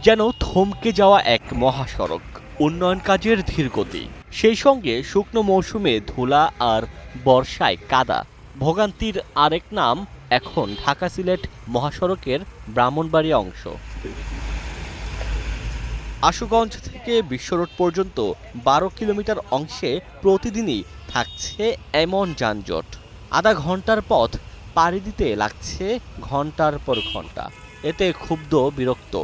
যেন থমকে যাওয়া এক মহাসড়ক, উন্নয়ন কাজের ধীরগতি, সেই সঙ্গে শুকনো মৌসুমে ধুলা আর বর্ষায় কাদা। ভোগান্তির আরেক নাম এখন ঢাকা সিলেট মহাসড়কের ব্রাহ্মণবাড়িয়া অংশ। আশুগঞ্জ থেকে বিশ্ব রোড পর্যন্ত ১২ কিলোমিটার অংশে প্রতিদিনই থাকছে এমন যানজট। আধা ঘন্টার পথ পাড়ি দিতে লাগছে ঘন্টার পর ঘন্টা। এতে ক্ষুব্ধ বিরক্ত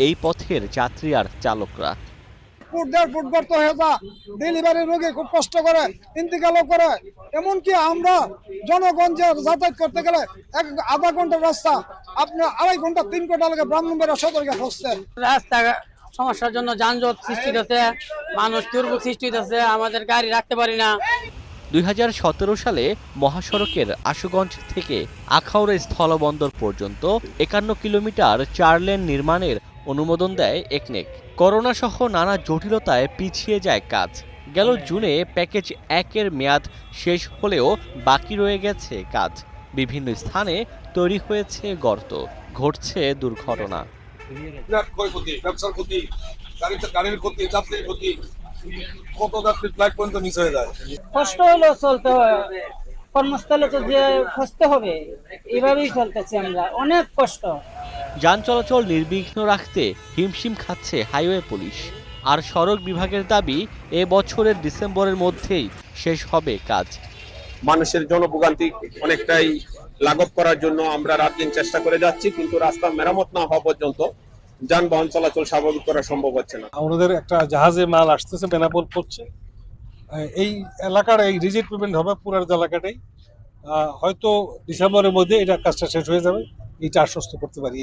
এই পথের যাত্রী আর চালকরা। ফুট দেড় ফুট গর্ত হয়ে যা, ডেলিভারি রোগী খুব কষ্ট করে, ইন্তিকালও করে। এমনকি আমরা জনগণ যে যাতায়াত করতে গেলে আধা ঘন্টার রাস্তা আপনার ২.৫ ঘন্টা ৩ ঘন্টা লাগে ব্রাহ্মণবাড়িয়া সদরঘাট হচ্ছে। রাস্তা সমস্যার জন্য যানজট সৃষ্টি হচ্ছে, মানুষ দুর্ভোগ সৃষ্টি হচ্ছে, আমাদের গাড়ি রাখতে পারি না। ২০১৭ সালে মহাসড়কের আশুগঞ্জ থেকে আখাউড়া স্থলবন্দর পর্যন্ত ৫১ কিলোমিটার ৪ লেন নির্মাণের অনুমোদন দেয় একনেক। করোনা সহ নানা জটিলতায় পিছিয়ে যায় কাজ। গেল জুনে প্যাকেজ ১-এর মেয়াদ শেষ হলেও বাকি রয়ে গেছে কাজ। বিভিন্ন স্থানে তৈরি হয়েছে গর্ত, ঘটছে দুর্ঘটনা। ক্ষয়ক্ষতি, ব্যবসার ক্ষতি, গাড়ির ক্ষতি, যাত্রীর ক্ষতি, কত যাত্রী ফ্লাইট পর্যন্ত মিস হয়ে যায়। কষ্ট হলেও চলতে হয়, কর্মস্থলে তো যে খুঁজতে হবে, এভাবেই চলতেছি আমরা, অনেক কষ্ট। যান চলাচল নির্বিঘ্ন রাখতে হিমশিম খাচ্ছে হাইওয়ে পুলিশ। আর সড়ক বিভাগের দাবি এ বছরের ডিসেম্বরের মধ্যেই শেষ হবে কাজ। মানুষের জনভোগান্তি অনেকটাই লাঘব করার জন্য আমরা রাত দিন চেষ্টা করে যাচ্ছি, কিন্তু রাস্তা মেরামত না হওয়া পর্যন্ত যানবাহন চলাচল স্বাভাবিক করা সম্ভব হচ্ছে না। আমাদের একটা জাহাজে মাল আসতেছে, বেনাপোল পড়ছে, এই এলাকার এই রিজিট পেমেন্ট হবে পুরো এলাকাটাই। হয়তো ডিসেম্বরের মধ্যে এটা কাজটা শেষ হয়ে যাবে, এটা আশ্বস্ত করতে পারি।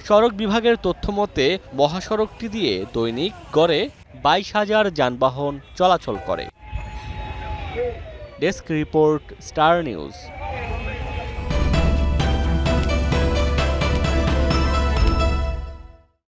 সড়ক বিভাগের তথ্য মতে মহাসড়কটি দিয়ে দৈনিক গড়ে ২২,০০০ যানবাহন চলাচল করে। Desk report, star news.